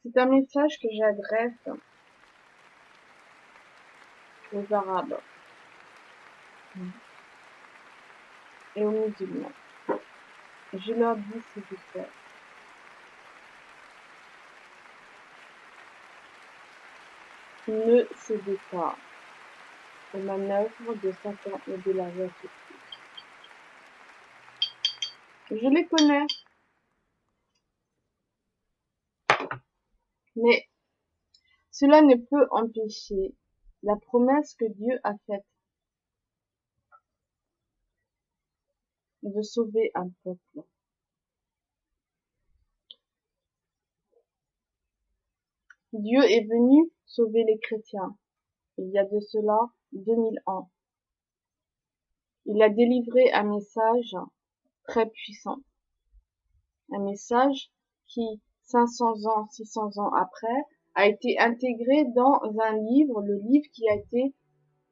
C'est un message que j'adresse aux Arabes et aux musulmans. Je leur dis s'il vous plaît. Ne cédez pas aux manœuvres de Satan et de la vérité. Je les connais. Mais cela ne peut empêcher la promesse que Dieu a faite de sauver un peuple. Dieu est venu sauver les chrétiens il y a de cela 2000 ans. Il a délivré un message très puissant. Un message qui, 500 ans, 600 ans après, a été intégré dans un livre, le livre qui a été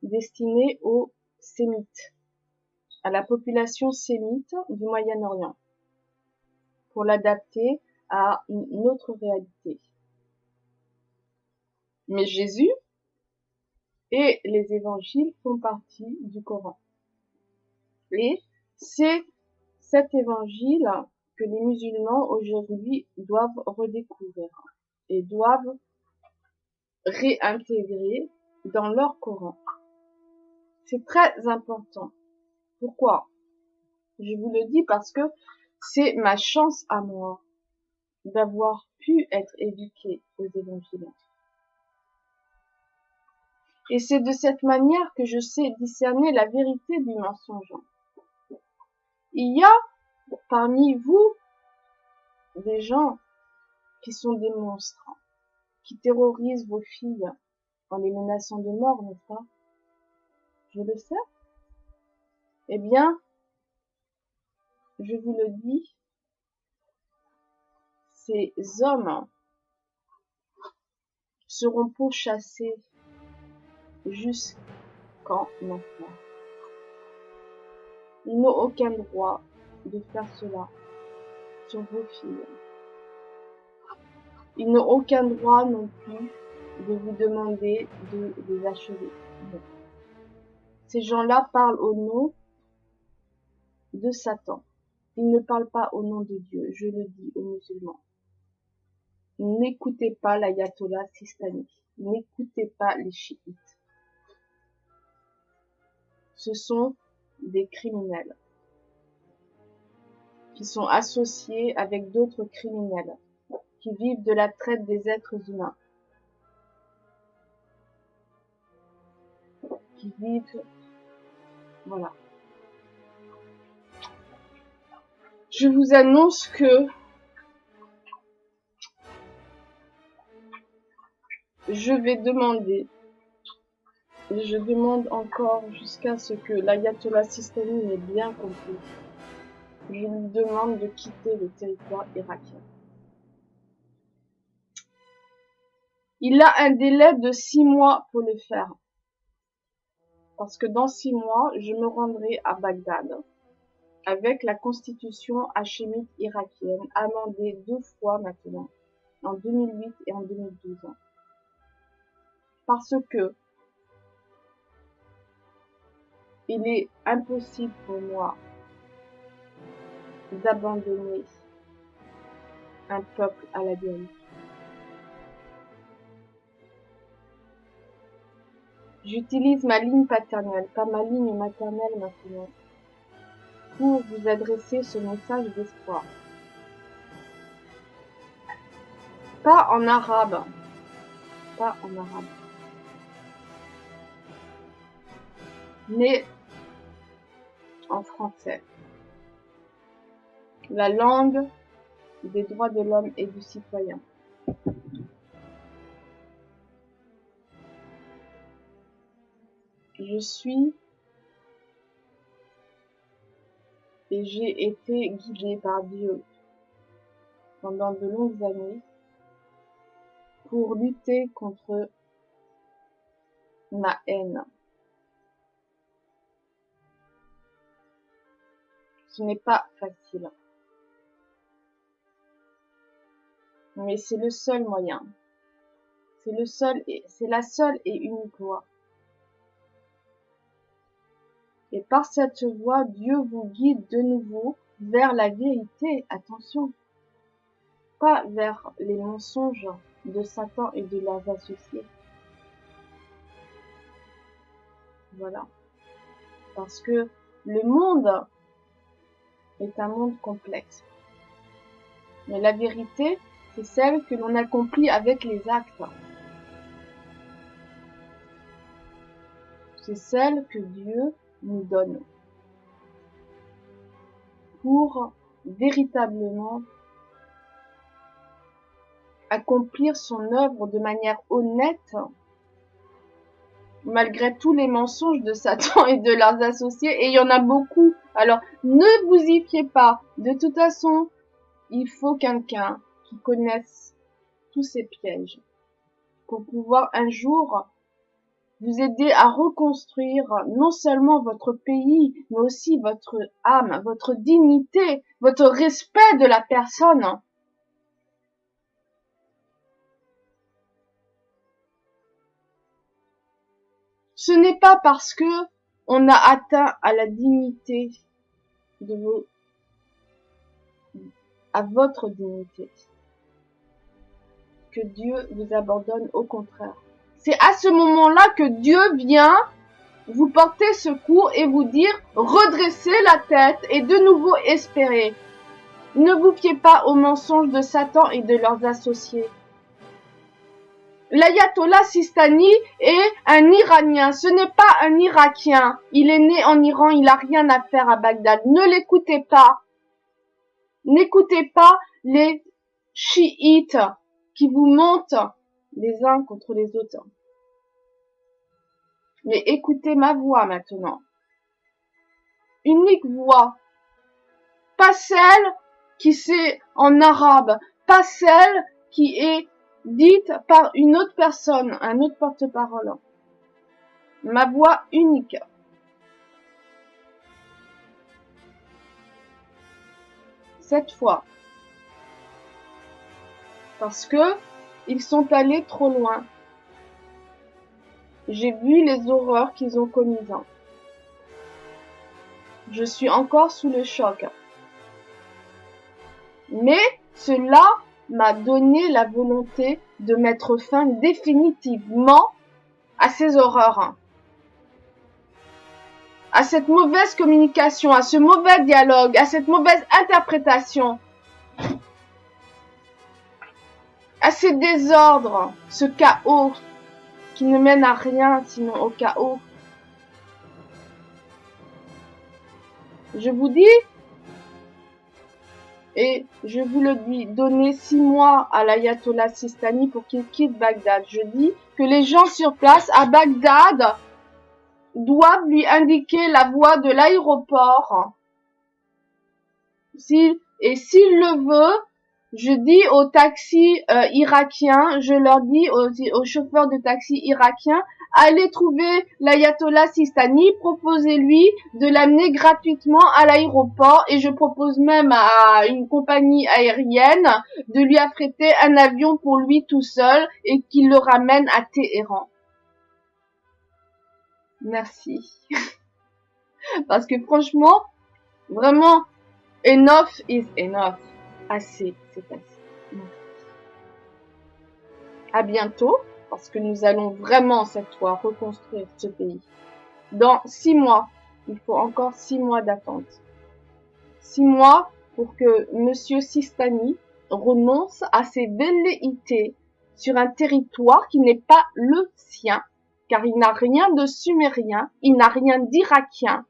destiné aux Sémites, à la population sémite du Moyen-Orient, pour l'adapter à une autre réalité. Mais Jésus et les évangiles font partie du Coran. Et c'est cet évangile que les musulmans aujourd'hui doivent redécouvrir et doivent réintégrer dans leur Coran. C'est très important. Pourquoi? Je vous le dis parce que c'est ma chance à moi d'avoir pu être éduquée aux évangiles. Et c'est de cette manière que je sais discerner la vérité du mensonge. Il y a parmi vous des gens qui sont des monstres, qui terrorisent vos filles en les menaçant de mort, n'est-ce pas? Je le sais. Eh bien, je vous le dis, ces hommes seront pourchassés jusqu'en enfer. Ils n'ont aucun droit de faire cela sur vos filles. Ils n'ont aucun droit non plus de vous demander de les achever. Non. Ces gens-là parlent au nom de Satan. Ils ne parlent pas au nom de Dieu, je le dis aux musulmans. N'écoutez pas l'ayatollah Sistani. N'écoutez pas les chiites. Ce sont des criminels qui sont associés avec d'autres criminels qui vivent de la traite des êtres humains, qui vivent, voilà. Je vous annonce que je vais demander, et je demande encore jusqu'à ce que l'ayatollah Sistani ait bien compris, je lui demande de quitter le territoire irakien. Il a un délai de 6 mois pour le faire. Parce que dans 6 mois, je me rendrai à Bagdad avec la constitution hachémite irakienne, amendée 2 fois maintenant, en 2008 et en 2012. Parce que il est impossible pour moi d'abandonner un peuple à la dérive. J'utilise ma ligne paternelle, pas ma ligne maternelle maintenant, pour vous adresser ce message d'espoir. Pas en arabe, pas en arabe, mais en français. La langue des droits de l'homme et du citoyen. Je suis et j'ai été guidée par Dieu pendant de longues années pour lutter contre ma haine. Ce n'est pas facile. mais c'est le seul moyen. C'est la seule et unique voie. Et par cette voie, Dieu vous guide de nouveau vers la vérité. Attention, pas vers les mensonges de Satan et de leurs associés. Voilà. Parce que le monde est un monde complexe. Mais la vérité, c'est celle que l'on accomplit avec les actes. C'est celle que Dieu nous donne pour véritablement accomplir son œuvre de manière honnête, malgré tous les mensonges de Satan et de leurs associés, et il y en a beaucoup. Alors, ne vous y fiez pas. De toute façon, il faut quelqu'un qui connaisse tous ces pièges pour pouvoir un jour vous aider à reconstruire non seulement votre pays, mais aussi votre âme, votre dignité, votre respect de la personne. Ce n'est pas parce que on a atteint à la dignité de à votre dignité que Dieu vous abandonne, au contraire. C'est à ce moment-là que Dieu vient vous porter secours et vous dire redressez la tête et de nouveau espérez. Ne vous fiez pas aux mensonges de Satan et de leurs associés. L'ayatollah Sistani est un Iranien, ce n'est pas un Irakien. Il est né en Iran, il n'a rien à faire à Bagdad. Ne l'écoutez pas. N'écoutez pas les chiites qui vous montent les uns contre les autres. Mais écoutez ma voix maintenant. Unique voix. Pas celle qui c'est en arabe, pas celle qui est dite par une autre personne, un autre porte-parole. Ma voix unique. Cette fois. Parce que ils sont allés trop loin. J'ai vu les horreurs qu'ils ont commises. Je suis encore sous le choc. Mais cela m'a donné la volonté de mettre fin définitivement à ces horreurs, à cette mauvaise communication, à ce mauvais dialogue, à cette mauvaise interprétation, à ces désordres, ce chaos qui ne mène à rien sinon au chaos. Je vous dis, et je vous le dis, donnez 6 mois à l'ayatollah Sistani pour qu'il quitte Bagdad. Je dis que les gens sur place à Bagdad doivent lui indiquer la voie de l'aéroport. S'il le veut, je dis aux taxis irakiens, je leur dis aux chauffeurs de taxi irakiens, allez trouver l'ayatollah Sistani, proposez-lui de l'amener gratuitement à l'aéroport et je propose même à une compagnie aérienne de lui affréter un avion pour lui tout seul et qu'il le ramène à Téhéran. Merci. Parce que franchement, vraiment, enough is enough. Assez, c'est assez. À bientôt, parce que nous allons vraiment cette fois reconstruire ce pays. Dans 6 mois, il faut encore 6 mois d'attente. 6 mois pour que Monsieur Sistani renonce à ses velléités sur un territoire qui n'est pas le sien, car il n'a rien de sumérien, il n'a rien d'irakien.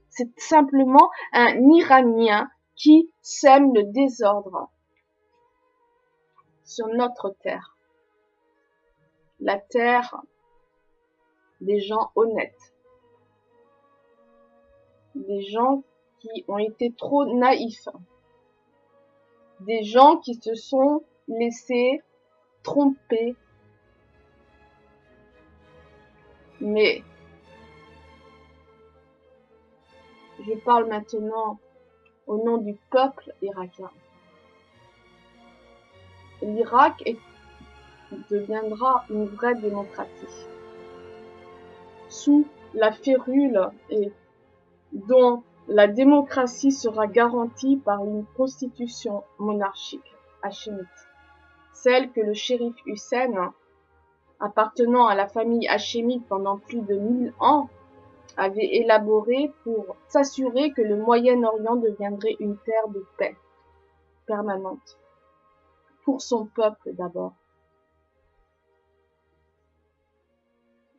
C'est simplement un Iranien qui sème le désordre sur notre terre. La terre des gens honnêtes. Des gens qui ont été trop naïfs. Des gens qui se sont laissés tromper. Mais je parle maintenant au nom du peuple irakien. l'Irak deviendra une vraie démocratie. Sous la férule et dont la démocratie sera garantie par une constitution monarchique hachémite, celle que le shérif Hussein, appartenant à la famille hachémite pendant plus de 1000 ans, avait élaborée pour s'assurer que le Moyen-Orient deviendrait une terre de paix permanente, pour son peuple d'abord.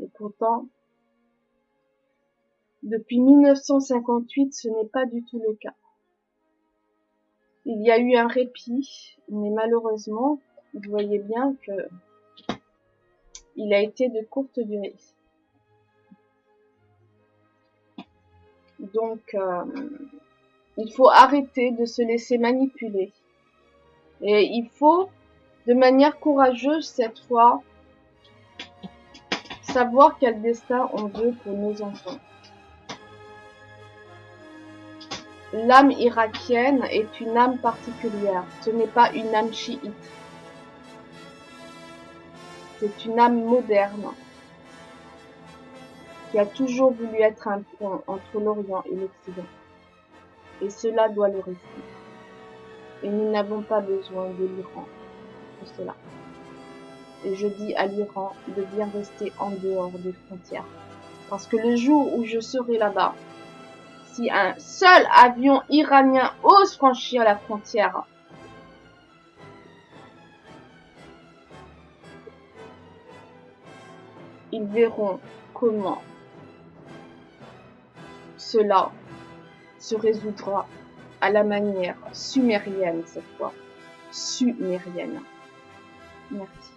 Et pourtant, depuis 1958, ce n'est pas du tout le cas. Il y a eu un répit, mais malheureusement, vous voyez bien que il a été de courte durée. Donc, il faut arrêter de se laisser manipuler. Et il faut, de manière courageuse cette fois, savoir quel destin on veut pour nos enfants. L'âme irakienne est une âme particulière. Ce n'est pas une âme chiite. C'est une âme moderne qui a toujours voulu être un pont entre l'Orient et l'Occident. Et cela doit le rester. Et nous n'avons pas besoin de l'Iran pour cela. Et je dis à l'Iran de bien rester en dehors des frontières. Parce que le jour où je serai là-bas, si un seul avion iranien ose franchir la frontière, ils verront comment cela se résoudra à la manière sumérienne cette fois. Sumérienne. Merci.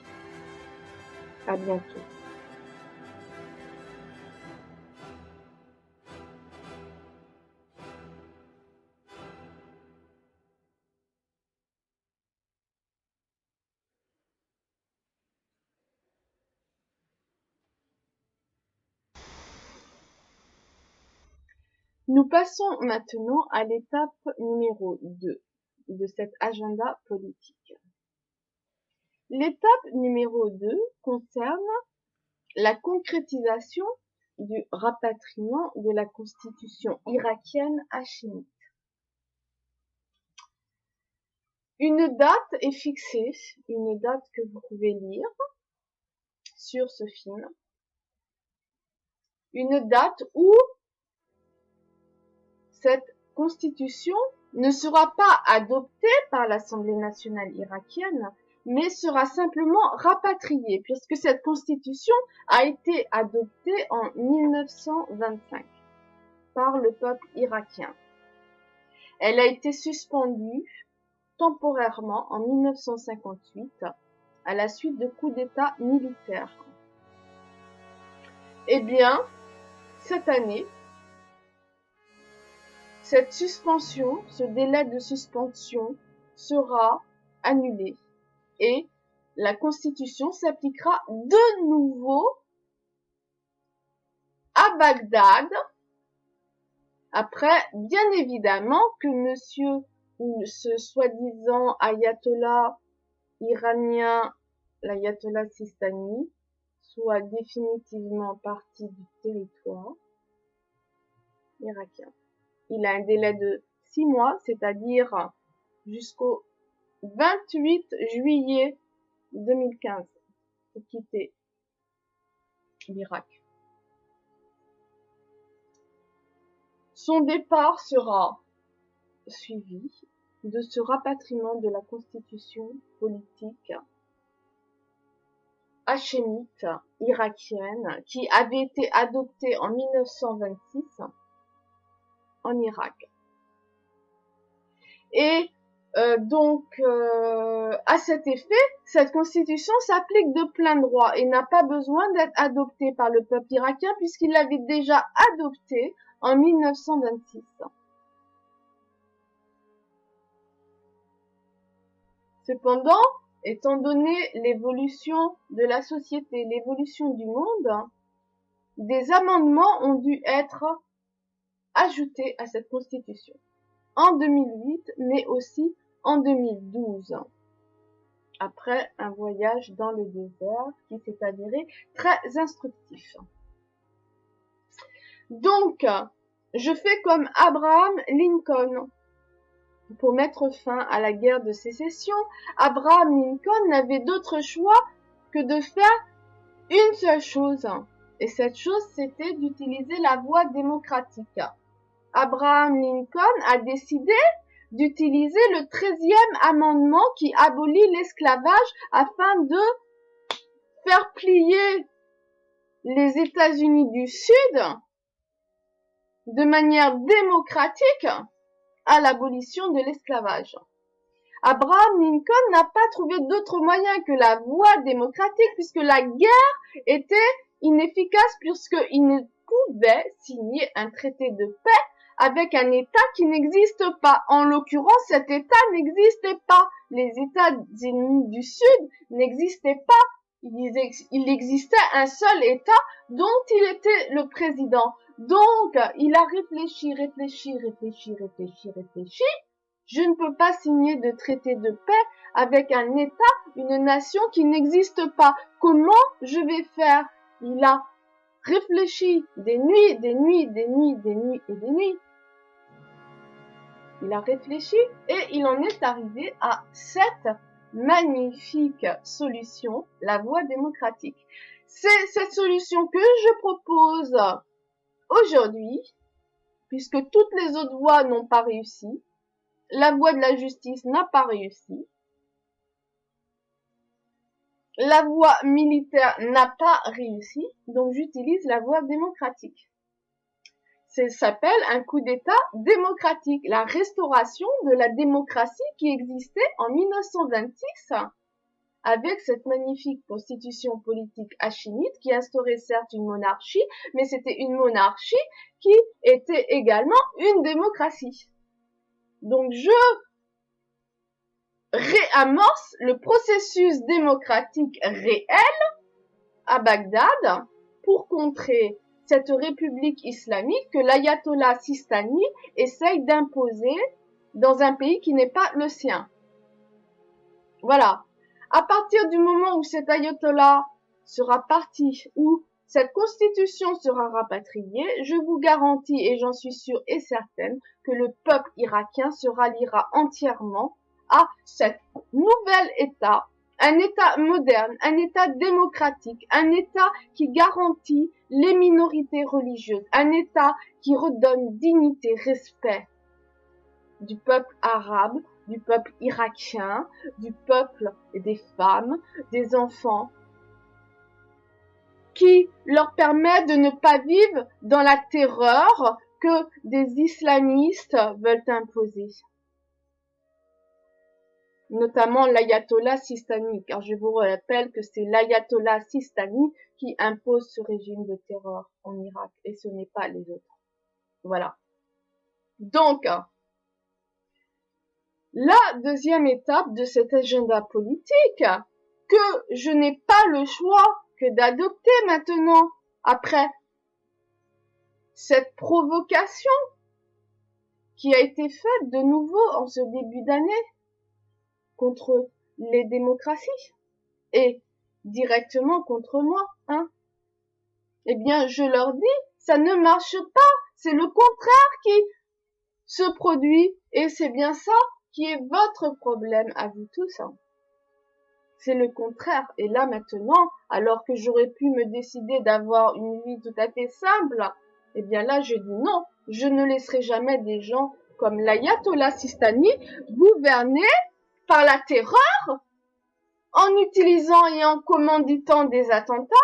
À bientôt. Nous passons maintenant à l'étape numéro 2 de cet agenda politique. L'étape numéro 2 concerne la concrétisation du rapatriement de la constitution irakienne hachémite. Une date est fixée, une date que vous pouvez lire sur ce film. Une date où cette constitution ne sera pas adoptée par l'Assemblée nationale irakienne, mais sera simplement rapatriée, puisque cette constitution a été adoptée en 1925 par le peuple irakien. Elle a été suspendue temporairement en 1958 à la suite de coups d'État militaires. Eh bien, cette année, cette suspension, ce délai de suspension sera annulé et la Constitution s'appliquera de nouveau à Bagdad, après, bien évidemment, que monsieur ou ce soi-disant ayatollah iranien, l'ayatollah Sistani, soit définitivement parti du territoire irakien. Il a un délai de 6 mois, c'est-à-dire jusqu'au 28 juillet 2015 pour quitter l'Irak. Son départ sera suivi de ce rapatriement de la constitution politique hachémite irakienne qui avait été adoptée en 1926 en Irak. Et à cet effet, cette constitution s'applique de plein droit et n'a pas besoin d'être adoptée par le peuple irakien puisqu'il l'avait déjà adoptée en 1926. Cependant, étant donné l'évolution de la société, l'évolution du monde, des amendements ont dû être ajoutés à cette constitution en 2008, mais aussi en 2012, après un voyage dans le désert qui s'est avéré très instructif. Donc, je fais comme Abraham Lincoln. Pour mettre fin à la guerre de sécession, Abraham Lincoln n'avait d'autre choix que de faire une seule chose. Et cette chose, c'était d'utiliser la voie démocratique. Abraham Lincoln a décidé d'utiliser le 13e amendement qui abolit l'esclavage afin de faire plier les États-Unis du Sud de manière démocratique à l'abolition de l'esclavage. Abraham Lincoln n'a pas trouvé d'autre moyen que la voie démocratique puisque la guerre était inefficace puisqu'il ne pouvait signer un traité de paix avec un État qui n'existe pas. En l'occurrence, cet État n'existait pas. Les États-Unis du Sud n'existaient pas. Il existait un seul État dont il était le président. Donc, il a réfléchi. Je ne peux pas signer de traité de paix avec un État, une nation qui n'existe pas. Comment je vais faire? Il a réfléchi des nuits. Il a réfléchi et il en est arrivé à cette magnifique solution, la voie démocratique. C'est cette solution que je propose aujourd'hui, puisque toutes les autres voies n'ont pas réussi. La voie de la justice n'a pas réussi. La voie militaire n'a pas réussi, donc j'utilise la voie démocratique. Ça s'appelle un coup d'État démocratique, la restauration de la démocratie qui existait en 1926 avec cette magnifique constitution politique hachémite qui instaurait certes une monarchie, mais c'était une monarchie qui était également une démocratie. Donc je réamorce le processus démocratique réel à Bagdad pour contrer cette république islamique que l'ayatollah Sistani essaye d'imposer dans un pays qui n'est pas le sien. Voilà. À partir du moment où cet ayatollah sera parti, où cette constitution sera rapatriée, je vous garantis, et j'en suis sûre et certaine, que le peuple irakien se ralliera entièrement à cet nouvel État, un État moderne, un État démocratique, un État qui garantit les minorités religieuses, un État qui redonne dignité, respect du peuple arabe, du peuple irakien, du peuple et des femmes, des enfants, qui leur permet de ne pas vivre dans la terreur que des islamistes veulent imposer. Notamment l'ayatollah Sistani, car je vous rappelle que c'est l'ayatollah Sistani qui impose ce régime de terreur en Irak, et ce n'est pas les autres. Voilà. Donc, la deuxième étape de cet agenda politique, que je n'ai pas le choix que d'adopter maintenant, après cette provocation qui a été faite de nouveau en ce début d'année contre les démocraties et directement contre moi, eh bien, je leur dis, ça ne marche pas, c'est le contraire qui se produit, et c'est bien ça qui est votre problème à vous tous. C'est le contraire. Et là, maintenant, alors que j'aurais pu me décider d'avoir une vie tout à fait simple, eh bien là, je dis non, je ne laisserai jamais des gens comme l'ayatollah Sistani gouverner par la terreur, en utilisant et en commanditant des attentats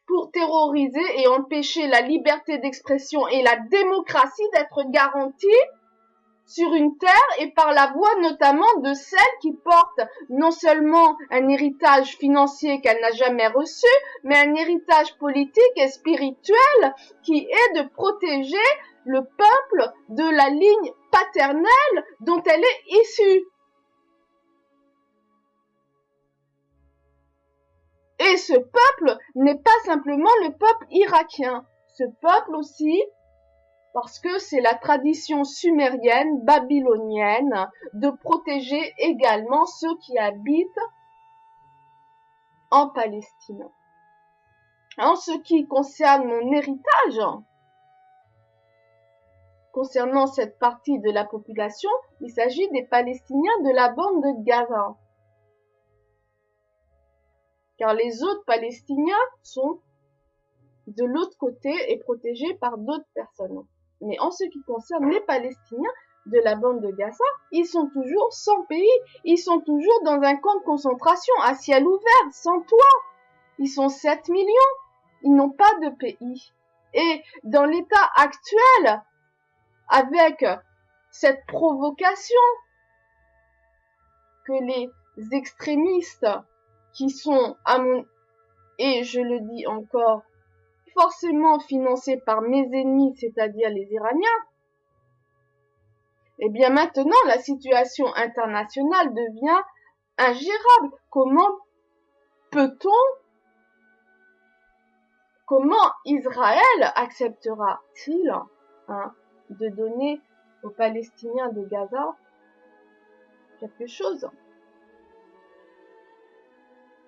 pour terroriser et empêcher la liberté d'expression et la démocratie d'être garantie sur une terre, et par la voie notamment de celle qui porte non seulement un héritage financier qu'elle n'a jamais reçu, mais un héritage politique et spirituel qui est de protéger le peuple de la ligne paternelle dont elle est issue. Et ce peuple n'est pas simplement le peuple irakien. Ce peuple aussi parce que c'est la tradition sumérienne, babylonienne, de protéger également ceux qui habitent en Palestine. En ce qui concerne mon héritage, concernant cette partie de la population, il s'agit des Palestiniens de la bande de Gaza. Car les autres Palestiniens sont de l'autre côté et protégés par d'autres personnes. Mais en ce qui concerne les Palestiniens de la bande de Gaza, ils sont toujours sans pays, ils sont toujours dans un camp de concentration à ciel ouvert, sans toit. Ils sont 7 millions, ils n'ont pas de pays. Et dans l'état actuel, avec cette provocation que les extrémistes qui sont, et je le dis encore, forcément financés par mes ennemis, c'est-à-dire les Iraniens, eh bien maintenant la situation internationale devient ingérable. Comment Israël acceptera-t-il de donner aux Palestiniens de Gaza quelque chose?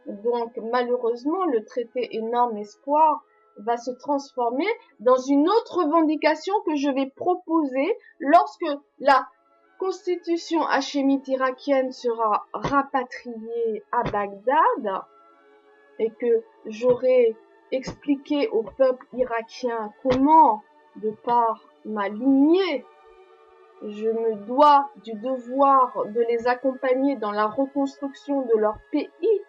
Donc malheureusement, le traité Énorme Espoir va se transformer dans une autre revendication que je vais proposer lorsque la constitution hachémite irakienne sera rapatriée à Bagdad et que j'aurai expliqué au peuple irakien comment, de par ma lignée, je me dois du devoir de les accompagner dans la reconstruction de leur pays.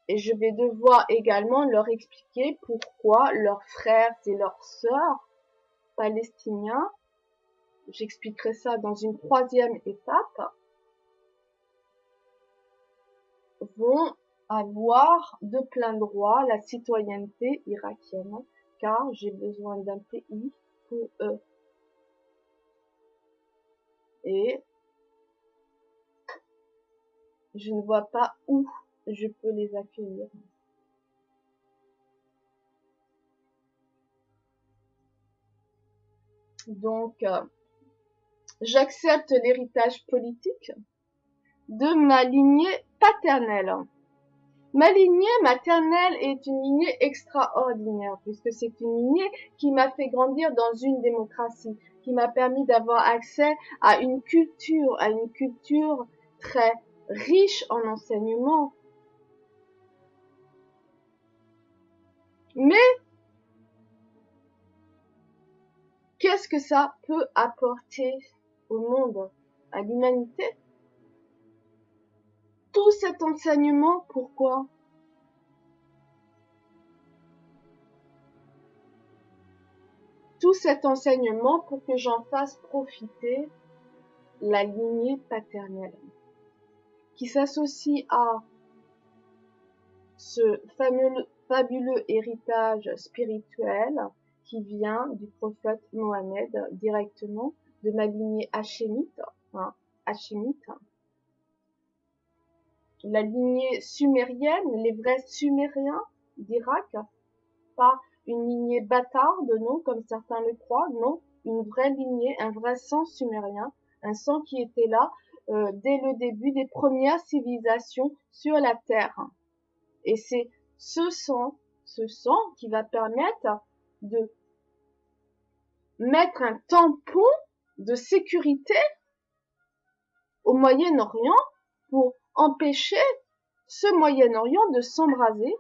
Et je vais devoir également leur expliquer pourquoi leurs frères et leurs sœurs palestiniens, j'expliquerai ça dans une troisième étape, vont avoir de plein droit la citoyenneté irakienne, car j'ai besoin d'un pays pour eux. Et je ne vois pas où je peux les accueillir. Donc, j'accepte l'héritage politique de ma lignée paternelle. Ma lignée maternelle est une lignée extraordinaire, puisque c'est une lignée qui m'a fait grandir dans une démocratie, qui m'a permis d'avoir accès à une culture très riche en enseignements. Mais qu'est-ce que ça peut apporter au monde, à l'humanité? Tout cet enseignement, pourquoi? Tout cet enseignement pour que j'en fasse profiter la lignée paternelle, qui s'associe à ce fabuleux héritage spirituel qui vient du prophète Mohammed directement de ma lignée hachémite, la lignée sumérienne, les vrais Sumériens d'Irak, pas une lignée bâtarde, non, comme certains le croient, non, une vraie lignée, un vrai sang sumérien, un sang qui était là dès le début des premières civilisations sur la Terre. Et c'est ce sang qui va permettre de mettre un tampon de sécurité au Moyen-Orient pour empêcher ce Moyen-Orient de s'embraser,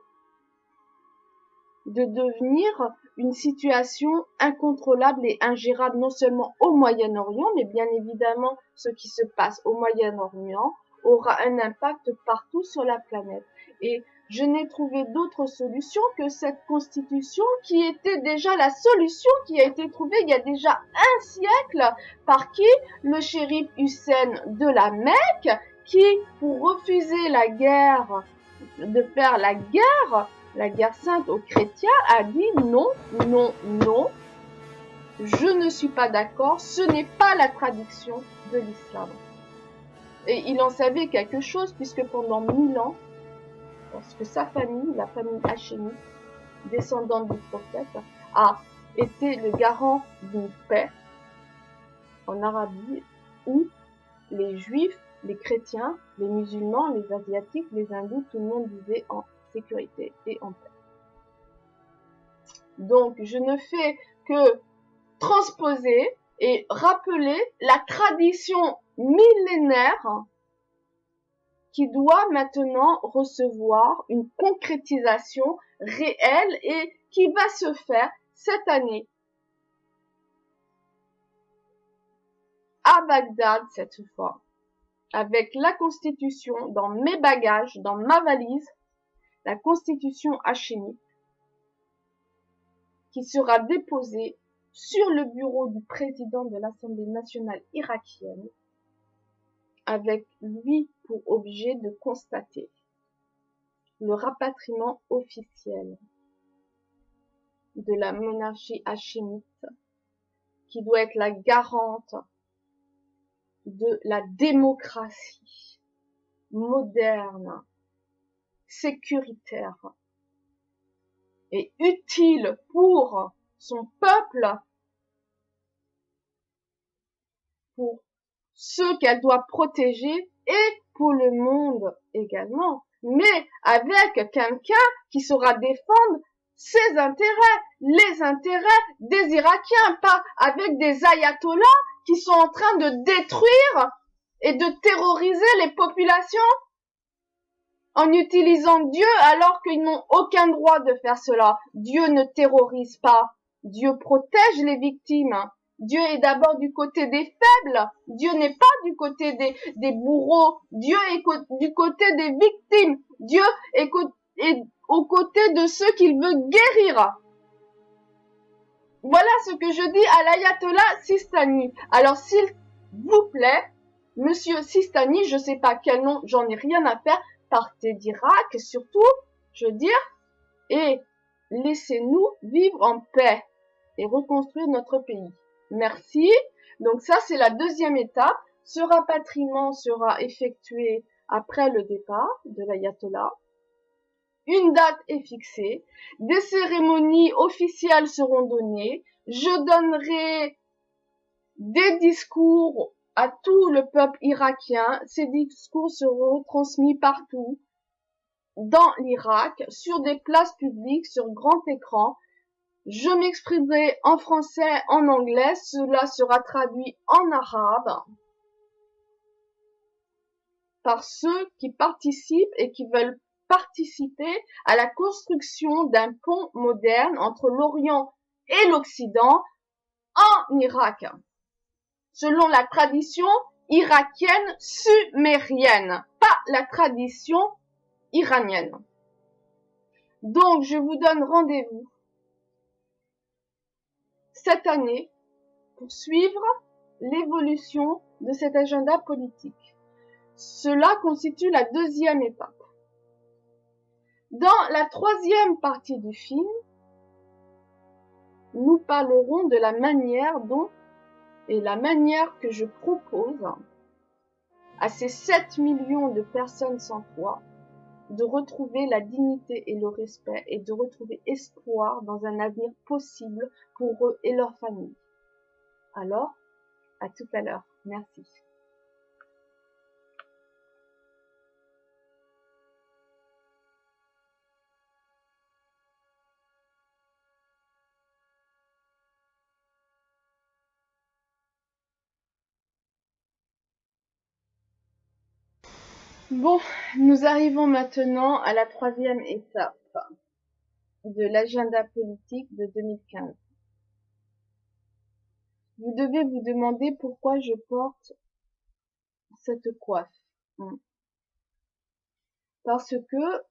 de devenir une situation incontrôlable et ingérable non seulement au Moyen-Orient, mais bien évidemment ce qui se passe au Moyen-Orient aura un impact partout sur la planète. Et je n'ai trouvé d'autre solution que cette constitution qui était déjà la solution qui a été trouvée il y a déjà un siècle par qui? Le shérif Hussein de la Mecque, qui, pour refuser la guerre, de faire la guerre sainte aux chrétiens, a dit non, non, non, je ne suis pas d'accord, ce n'est pas la traduction de l'islam. Et il en savait quelque chose puisque pendant 1000 ans, parce que sa famille, la famille hachémite, descendante du prophète, a été le garant d'une paix en Arabie où les juifs, les chrétiens, les musulmans, les asiatiques, les hindous, tout le monde vivait en sécurité et en paix. Donc, je ne fais que transposer et rappeler la tradition millénaire qui doit maintenant recevoir une concrétisation réelle et qui va se faire cette année à Bagdad cette fois, avec la constitution dans mes bagages, dans ma valise, la constitution hachémite, qui sera déposée sur le bureau du président de l'Assemblée nationale irakienne, avec lui pour objet de constater le rapatriement officiel de la monarchie hachémite, qui doit être la garante de la démocratie moderne, sécuritaire et utile pour son peuple, pour ceux qu'elle doit protéger et pour le monde également, mais avec quelqu'un qui saura défendre ses intérêts, les intérêts des Irakiens, pas avec des ayatollahs qui sont en train de détruire et de terroriser les populations en utilisant Dieu alors qu'ils n'ont aucun droit de faire cela. Dieu ne terrorise pas. Dieu protège les victimes. Dieu est d'abord du côté des faibles. Dieu n'est pas du côté des bourreaux. Dieu est du côté des victimes. Dieu est aux côtés de ceux qu'il veut guérir. Voilà ce que je dis à l'ayatollah Sistani. Alors s'il vous plaît, monsieur Sistani, je sais pas quel nom, j'en ai rien à faire, partez d'Irak surtout, je veux dire, et laissez-nous vivre en paix et reconstruire notre pays. Merci. Donc ça, c'est la deuxième étape. Ce rapatriement sera effectué après le départ de l'ayatollah. Une date est fixée. Des cérémonies officielles seront données. Je donnerai des discours à tout le peuple irakien. Ces discours seront transmis partout dans l'Irak, sur des places publiques, sur grand écran. Je m'exprimerai en français, en anglais, cela sera traduit en arabe par ceux qui participent et qui veulent participer à la construction d'un pont moderne entre l'Orient et l'Occident en Irak, selon la tradition irakienne sumérienne, pas la tradition iranienne. Donc, je vous donne rendez-vous cette année pour suivre l'évolution de cet agenda politique. Cela constitue la deuxième étape. Dans la troisième partie du film, nous parlerons de la manière dont et la manière que je propose à ces 7 millions de personnes sans toit de retrouver la dignité et le respect et de retrouver espoir dans un avenir possible pour eux et leurs familles. Alors, à tout à l'heure. Merci. Bon, nous arrivons maintenant à la troisième étape de l'agenda politique de 2015. Vous devez vous demander pourquoi je porte cette coiffe. Parce que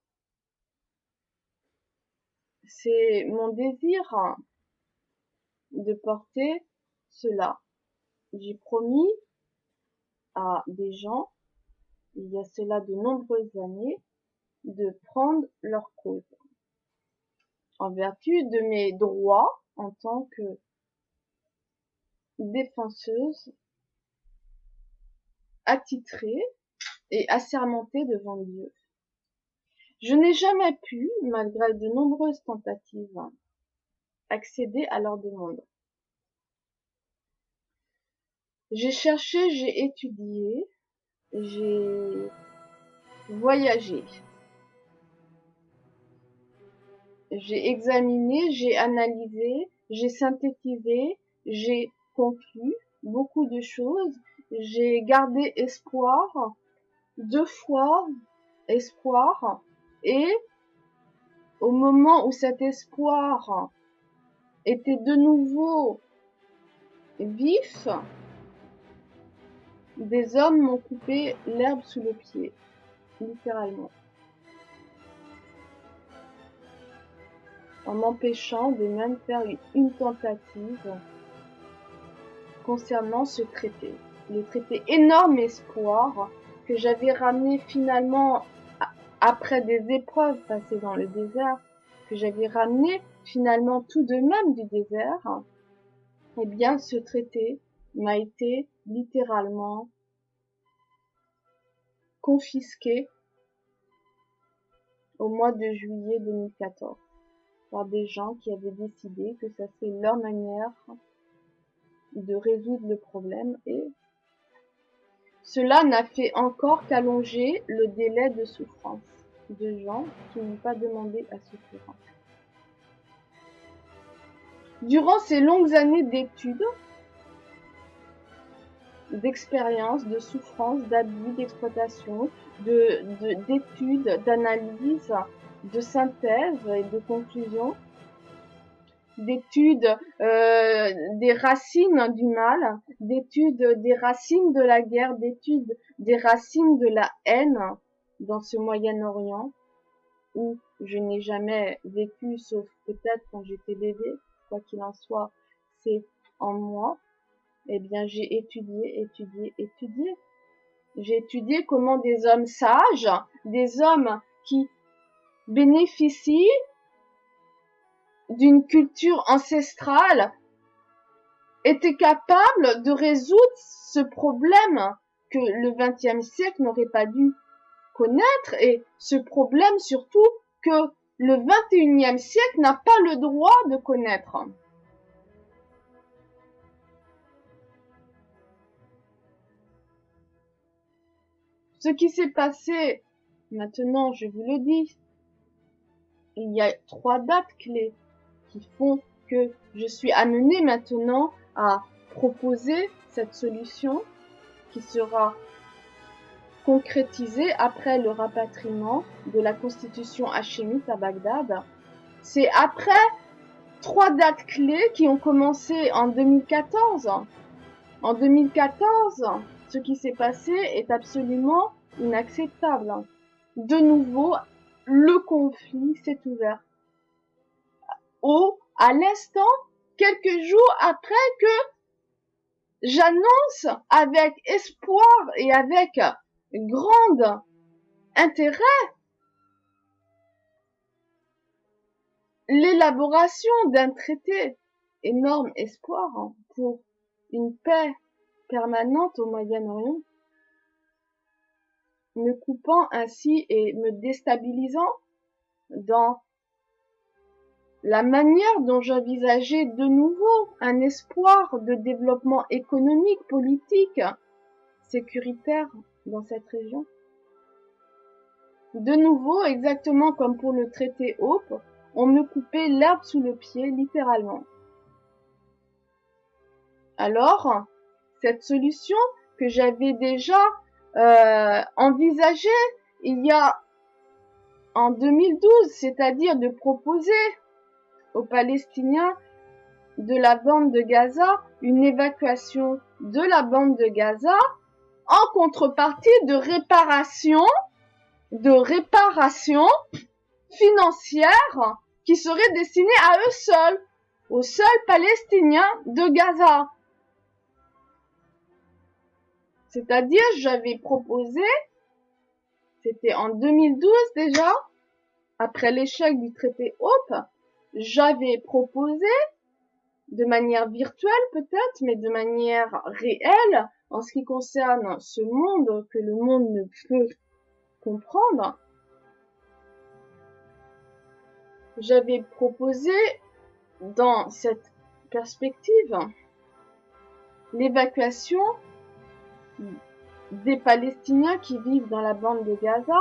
c'est mon désir de porter cela. J'ai promis à des gens, il y a cela de nombreuses années, de prendre leur cause. En vertu de mes droits en tant que défenseuse attitrée et assermentée devant Dieu. Je n'ai jamais pu, malgré de nombreuses tentatives, accéder à leur demande. J'ai cherché, j'ai étudié, j'ai voyagé, j'ai examiné, j'ai analysé, j'ai synthétisé, j'ai conclu beaucoup de choses, j'ai gardé espoir, 2 fois espoir, et au moment où cet espoir était de nouveau vif, des hommes m'ont coupé l'herbe sous le pied, littéralement, en m'empêchant de même faire une tentative concernant ce traité. Le traité Énorme Espoir que j'avais ramené finalement après des épreuves passées dans le désert, que j'avais ramené finalement tout de même du désert. Eh bien, ce traité m'a été littéralement confisqué au mois de juillet 2014 par des gens qui avaient décidé que ça serait leur manière de résoudre le problème, et cela n'a fait encore qu'allonger le délai de souffrance de gens qui n'ont pas demandé à souffrir. Durant ces longues années d'études, d'expérience, de souffrance, d'abus, d'exploitation, d'études, d'analyse, de synthèse et de conclusion, d'études des racines du mal, d'études des racines de la guerre, d'études des racines de la haine dans ce Moyen-Orient où je n'ai jamais vécu, sauf peut-être quand j'étais bébé, quoi qu'il en soit, c'est en moi. Eh bien, j'ai étudié. J'ai étudié comment des hommes sages, des hommes qui bénéficient d'une culture ancestrale, étaient capables de résoudre ce problème que le XXe siècle n'aurait pas dû connaître, et ce problème surtout que le XXIe siècle n'a pas le droit de connaître. Ce qui s'est passé, maintenant je vous le dis, il y a 3 dates clés qui font que je suis amenée maintenant à proposer cette solution qui sera concrétisée après le rapatriement de la constitution hachémite à Bagdad. C'est après 3 dates clés qui ont commencé en 2014. En 2014, ce qui s'est passé est absolument inacceptable. De nouveau, le conflit s'est ouvert. À l'instant, quelques jours après que j'annonce avec espoir et avec grand intérêt l'élaboration d'un traité Énorme Espoir pour une paix permanente au Moyen-Orient, me coupant ainsi et me déstabilisant dans la manière dont j'envisageais de nouveau un espoir de développement économique, politique, sécuritaire dans cette région. De nouveau, exactement comme pour le traité Hope, on me coupait l'herbe sous le pied, littéralement. Alors, cette solution que j'avais déjà envisagée il y a en 2012, c'est-à-dire de proposer aux Palestiniens de la bande de Gaza une évacuation de la bande de Gaza en contrepartie de réparation financière qui serait destinée à eux seuls, aux seuls Palestiniens de Gaza. C'est-à-dire, j'avais proposé, c'était en 2012 déjà, après l'échec du traité Hope, j'avais proposé, de manière virtuelle peut-être, mais de manière réelle, en ce qui concerne ce monde que le monde ne peut comprendre, j'avais proposé dans cette perspective l'évacuation des Palestiniens qui vivent dans la bande de Gaza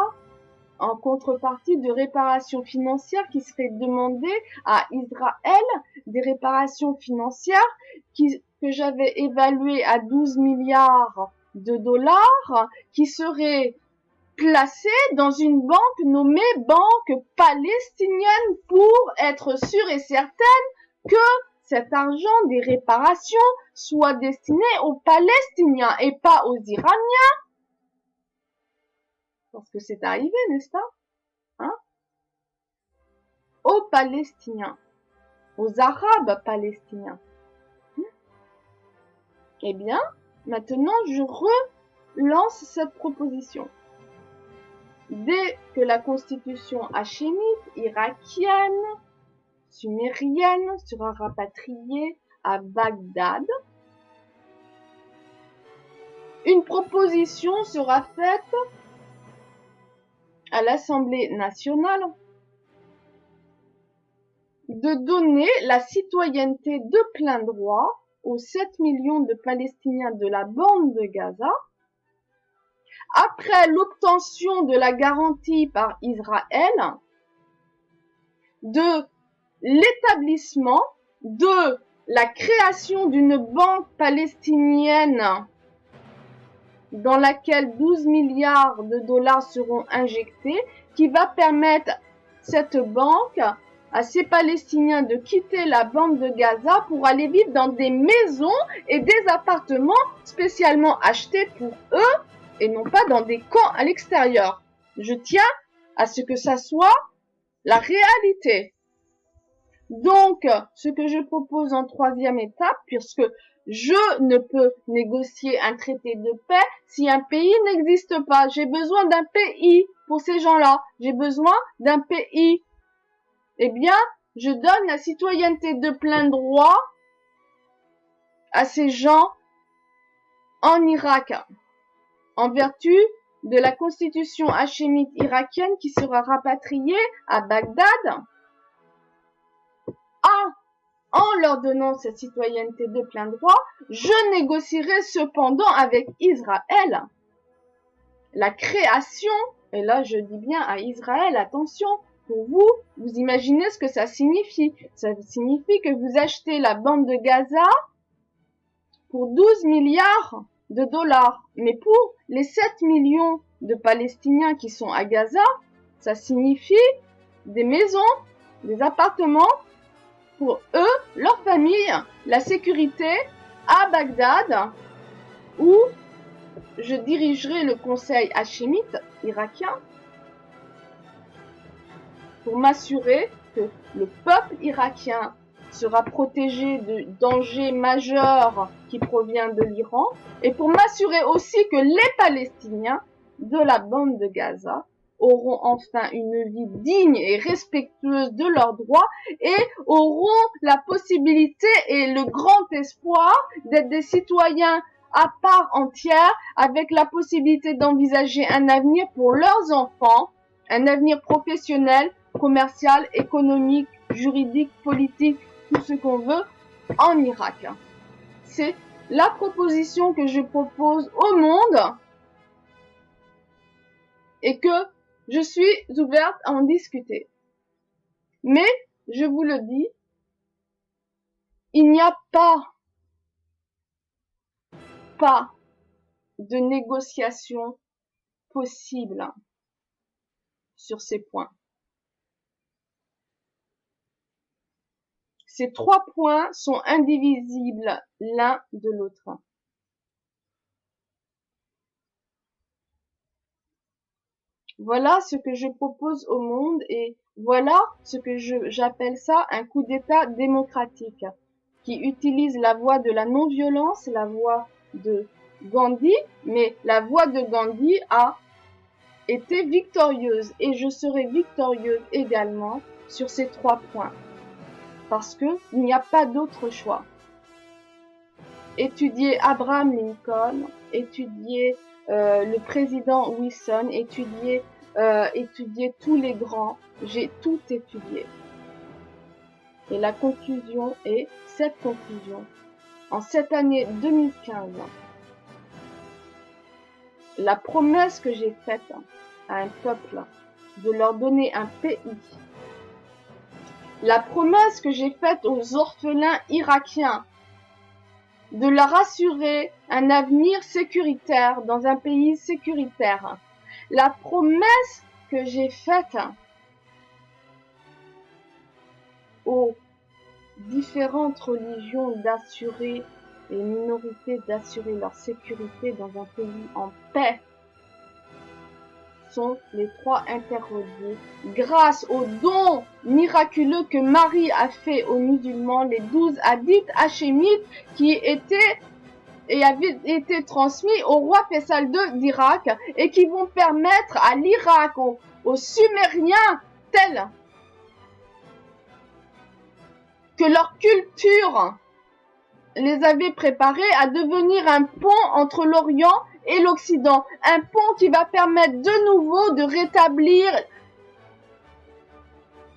en contrepartie de réparations financières qui seraient demandées à Israël, des réparations financières que j'avais évaluées à 12 milliards de dollars, qui seraient placées dans une banque nommée Banque palestinienne pour être sûre et certaine que cet argent des réparations soit destiné aux Palestiniens et pas aux Iraniens. Parce que c'est arrivé, n'est-ce pas? Hein? Aux Palestiniens, aux Arabes palestiniens. Eh bien, maintenant, je relance cette proposition. Dès que la constitution hachémite, irakienne, sumérienne sera rapatriée à Bagdad, une proposition sera faite à l'Assemblée nationale de donner la citoyenneté de plein droit aux 7 millions de Palestiniens de la bande de Gaza, après l'obtention de la garantie par Israël de l'établissement de la création d'une banque palestinienne dans laquelle 12 milliards de dollars seront injectés, qui va permettre cette banque à ces Palestiniens de quitter la bande de Gaza pour aller vivre dans des maisons et des appartements spécialement achetés pour eux et non pas dans des camps à l'extérieur. Je tiens à ce que ça soit la réalité. Donc, ce que je propose en troisième étape, puisque je ne peux négocier un traité de paix si un pays n'existe pas. J'ai besoin d'un pays pour ces gens-là. J'ai besoin d'un pays. Eh bien, je donne la citoyenneté de plein droit à ces gens en Irak, en vertu de la constitution hachémite irakienne qui sera rapatriée à Bagdad. En leur donnant cette citoyenneté de plein droit, je négocierai cependant avec Israël la création, et là je dis bien à Israël, attention, pour vous, vous imaginez ce que ça signifie. Ça signifie que vous achetez la bande de Gaza pour 12 milliards de dollars. Mais pour les 7 millions de Palestiniens qui sont à Gaza, ça signifie des maisons, des appartements, pour eux, leur famille, la sécurité à Bagdad, où je dirigerai le conseil hachémite irakien pour m'assurer que le peuple irakien sera protégé de dangers majeurs qui proviennent de l'Iran et pour m'assurer aussi que les Palestiniens de la bande de Gaza auront enfin une vie digne et respectueuse de leurs droits et auront la possibilité et le grand espoir d'être des citoyens à part entière avec la possibilité d'envisager un avenir pour leurs enfants, un avenir professionnel, commercial, économique, juridique, politique, tout ce qu'on veut en Irak. C'est la proposition que je propose au monde et que je suis ouverte à en discuter. Mais, je vous le dis, il n'y a pas de négociation possible sur ces points. Ces 3 points sont indivisibles l'un de l'autre. Voilà ce que je propose au monde et voilà ce que j'appelle ça un coup d'État démocratique qui utilise la voie de la non-violence, la voie de Gandhi, mais la voie de Gandhi a été victorieuse et je serai victorieuse également sur ces 3 points parce que il n'y a pas d'autre choix. Étudier Abraham Lincoln, étudier le président Wilson, étudier tous les grands, j'ai tout étudié. Et la conclusion est cette conclusion. En cette année 2015, la promesse que j'ai faite à un peuple de leur donner un pays, la promesse que j'ai faite aux orphelins irakiens de leur assurer un avenir sécuritaire dans un pays sécuritaire, la promesse que j'ai faite aux différentes religions d'assurer et minorités d'assurer leur sécurité dans un pays en paix sont les trois interreliés grâce au don miraculeux que Marie a fait aux musulmans, les 12 hadiths hachémites qui étaient et avaient été transmis au roi Faisal II d'Irak et qui vont permettre à l'Irak, aux Sumériens, tels que leur culture les avait préparés à devenir un pont entre l'Orient et l'Occident, un pont qui va permettre de nouveau de rétablir,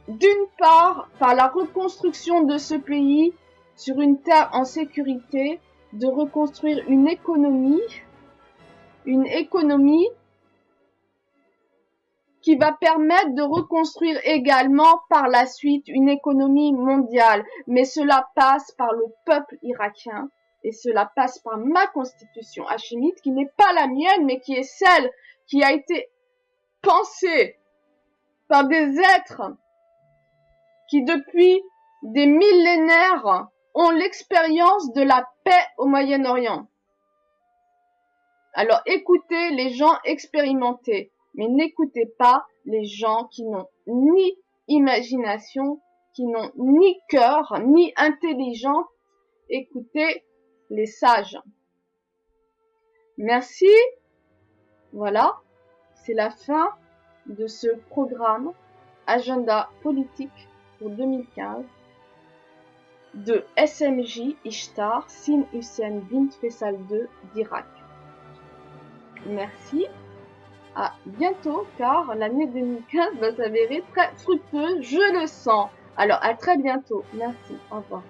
d'une part, par la reconstruction de ce pays sur une terre en sécurité, de reconstruire une économie qui va permettre de reconstruire également par la suite une économie mondiale. Mais cela passe par le peuple irakien et cela passe par ma constitution hachémite qui n'est pas la mienne mais qui est celle qui a été pensée par des êtres qui depuis des millénaires ont l'expérience de la paix au Moyen-Orient. Alors écoutez les gens expérimentés, mais n'écoutez pas les gens qui n'ont ni imagination, qui n'ont ni cœur, ni intelligence. Écoutez les sages. Merci. Voilà, c'est la fin de ce programme Agenda politique pour 2015 de SMJ Ishtar Sin Hussein bint Faisal II d'Irak. Merci, à bientôt car l'année 2015 va s'avérer très fructueuse, je le sens. Alors à très bientôt, merci, au revoir.